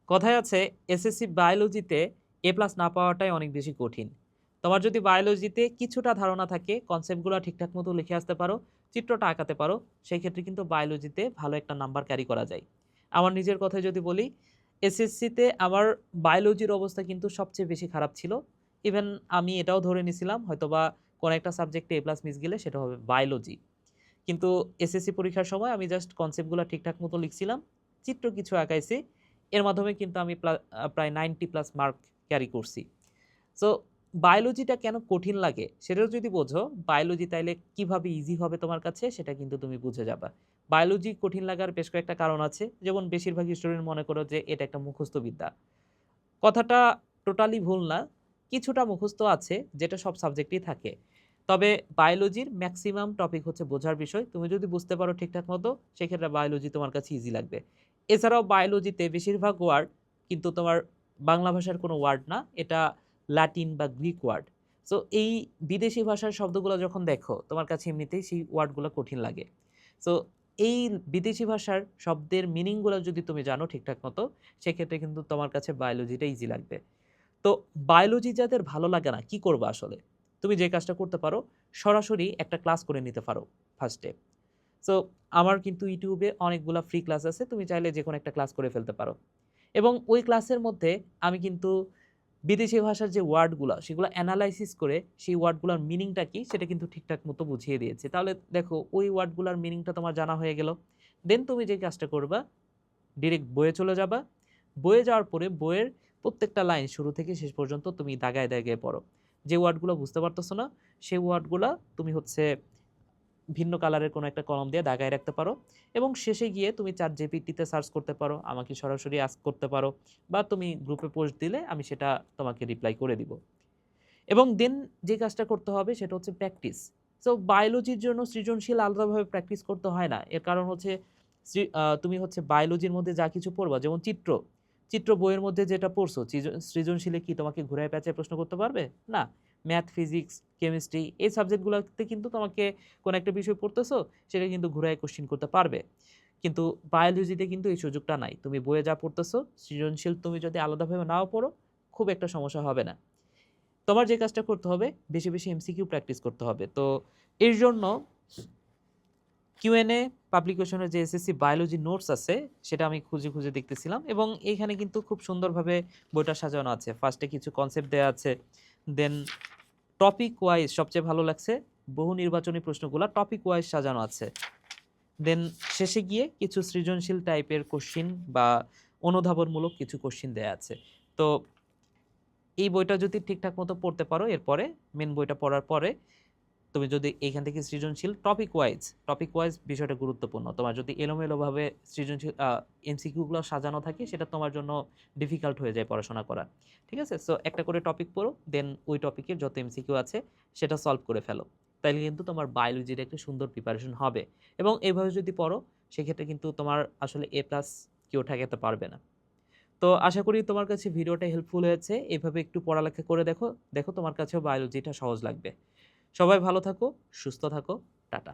কথায় আছে এসএসসি বায়োলজিতে এ প্লাস না পাওয়াটাই অনেক বেশি কঠিন। তোমার যদি বায়োলজিতে কিছুটা ধারণা থাকে, কনসেপ্টগুলো ঠিকঠাক মতো লিখে আসতে পারো, চিত্রটা আঁকাতে পারো, সেই ক্ষেত্রে কিন্তু বায়োলজিতে ভালো একটা নাম্বার ক্যারি করা যায়। আমার নিজের কথায় যদি বলি, এসএসসিতে আমার বায়োলজির অবস্থা কিন্তু সবচেয়ে বেশি খারাপ ছিল। ইভেন আমি এটাও ধরে নিছিলাম হয়তোবা কোনো একটা সাবজেক্টে এ প্লাস মিস গেলে সেটা হবে বায়োলজি। কিন্তু এসএসসি পরীক্ষার সময় আমি জাস্ট কনসেপ্টগুলো ঠিকঠাক মতো লিখছিলাম, চিত্র কিছু আঁকাইছি। এর মাধ্যমে কিন্তু আমি প্রায় 90 প্লাস মার্ক ক্যারি করছি। সো বায়োলজিটা কেন কঠিন লাগে সেটাও যদি বোঝো, বায়োলজি তাইলে কিভাবে ইজি হবে তোমার কাছে সেটা কিন্তু তুমি বুঝে যাবা। বায়োলজি কঠিন লাগার বেশ কয়েকটা কারণ আছে। যেমন বেশিরভাগ স্টুডেন্ট মনে করো যে এটা একটা মুখস্থ বিদ্যা। কথাটা টোটালি ভুল না। কিছুটা মুখস্থ আছে যেটা সব সাবজেক্টেই থাকে। তবে বায়োলজির ম্যাক্সিমাম টপিক হচ্ছে বোঝার বিষয়। তুমি যদি বুঝতে পারো ঠিকঠাক মতো সেক্ষেত্রে বায়োলজি তোমার কাছে ইজি লাগবে। এছাড়াও বায়োলজিতে বেশিরভাগ ওয়ার্ড কিন্তু তোমার বাংলা ভাষার কোনো ওয়ার্ড না। এটা ল্যাটিন বা গ্রিক ওয়ার্ড। সো এই বিদেশি ভাষার শব্দগুলো যখন দেখো তোমার কাছে এমনিতেই সেই ওয়ার্ডগুলো কঠিন লাগে। সো এই বিদেশি ভাষার শব্দের মিনিংগুলো যদি তুমি জানো ঠিকঠাক মতো সেক্ষেত্রে কিন্তু তোমার কাছে বায়োলজিটা ইজি লাগবে। তো বায়োলজি যাদের ভালো লাগে না, কি করবা আসলে? তুমি যে কাজটা করতে পারো, সরাসরি একটা ক্লাস করে নিতে পারো ফার্স্টে। সো আমার কিন্তু ইউটিউবে অনেকগুলা ফ্রি ক্লাস আছে। তুমি চাইলে যেকোনো একটা ক্লাস করে ফেলতে পারো। এবং ওই ক্লাসের মধ্যে আমি কিন্তু বিদেশি ভাষার যে ওয়ার্ডগুলা, সেগুলো এনালাইসিস করে সেই ওয়ার্ডগুলার মিনিংটা কি, সেটা কিন্তু ঠিকঠাক মতো বুঝিয়ে দিয়েছি। তাহলে দেখো ওই ওয়ার্ডগুলার মিনিংটা তোমার জানা হয়ে গেল। দেন তুমি যে কাজটা করবা, ডিরেক্ট বইয়ে চলে যাবা। বইয়ে যাওয়ার পরে বইয়ের প্রত্যেকটা লাইন শুরু থেকে শেষ পর্যন্ত তুমি দাগায় দাগায় পড়ো। যে ওয়ার্ডগুলো বুঝতে পারতেছো না, সেই ওয়ার্ডগুলা তুমি হচ্ছে ভিন্ন কালারের কোনো একটা কলম দিয়ে দাগায় রাখতে পারো এবং শেষে গিয়ে তুমি ChatGPT-তে সার্চ করতে পারো, আমাকে সরাসরি আস্ক করতে পারো বা তুমি গ্রুপে পোস্ট দিলে আমি সেটা তোমাকে রিপ্লাই করে দিব। এবং দেন যে কাজটা করতে হবে সেটা হচ্ছে প্র্যাকটিস। সো বায়োলজির জন্য সৃজনশীল আলাদাভাবে প্র্যাকটিস করতে হয় না। এর কারণ হচ্ছে তুমি হচ্ছে বায়োলজির মধ্যে যা কিছু পড়বা, যেমন চিত্র বইয়ের মধ্যে যেটা পড়ছো, সৃজনশীলে কি তোমাকে ঘুরায় পেঁচায় প্রশ্ন করতে পারবে? না। ম্যাথ, ফিজিক্স, কেমিস্ট্রি এই সাবজেক্টগুলোতে কিন্তু তোমাকে কোনো একটা বিষয় পড়তেছো, সেটা কিন্তু ঘুরায় কোশ্চেন করতে পারবে। কিন্তু বায়োলজিতে কিন্তু এই সুযোগটা নাই। তুমি বইয়ে যা পড়তেছো, সৃজনশীল তুমি যদি আলাদাভাবে নাও পড়ো, খুব একটা সমস্যা হবে না। তোমার যে কাজটা করতে হবে, বেশি, বেশি এমসিকিউ প্র্যাকটিস করতে হবে। তো এর জন্য কিউএনএ পাবলিকেশনের যে এসএসসি বায়োলজি নোটস আছে, সেটা আমি খুঁজে, খুঁজে দেখতেছিলাম এবং এইখানে কিন্তু খুব সুন্দরভাবে বইটা সাজানো আছে। ফার্স্টে কিছু কনসেপ্ট দেয়া আছে। দেন টপিক ওয়াইজ সবচেয়ে ভালো লাগছে, বহু নির্বাচনী প্রশ্নগুলা টপিক ওয়াইজ সাজানো আছে। দেন শেষে গিয়ে কিছু সৃজনশীল টাইপের কোশ্চিন বা অনুধাবনমূলক কিছু কোশ্চিন দেয়া আছে। তো এই বইটা যদি ঠিকঠাক মতো পড়তে পারো, এরপরে মেন বইটা পড়ার পরে তুমি যদি এইখান থেকে সৃজনশীল টপিক ওয়াইজ বিষয়টা গুরুত্বপূর্ণ। তোমার যদি এলোমেলোভাবে সৃজনশীল এমসিকিউগুলো সাজানো থাকে, সেটা তোমার জন্য ডিফিকাল্ট হয়ে যায় পড়াশোনা করা। ঠিক আছে? সো একটা করে টপিক পড়ো, দেন ওই টপিকের যত এমসিকিউ আছে সেটা সলভ করে ফেলো। তাইলে কিন্তু তোমার বায়োলজির একটা সুন্দর প্রিপারেশন হবে এবং এভাবে যদি পড়ো সেক্ষেত্রে কিন্তু তোমার আসলে এ প্লাস কেউ ঠেকাতে পারবে না। তো আশা করি তোমার কাছে ভিডিওটা হেল্পফুল হয়েছে। এভাবে একটু পড়ালেখা করে দেখো, দেখো তোমার কাছেও বায়োলজিটা সহজ লাগবে। সবাই ভালো থাকো, সুস্থ থাকো। টাটা।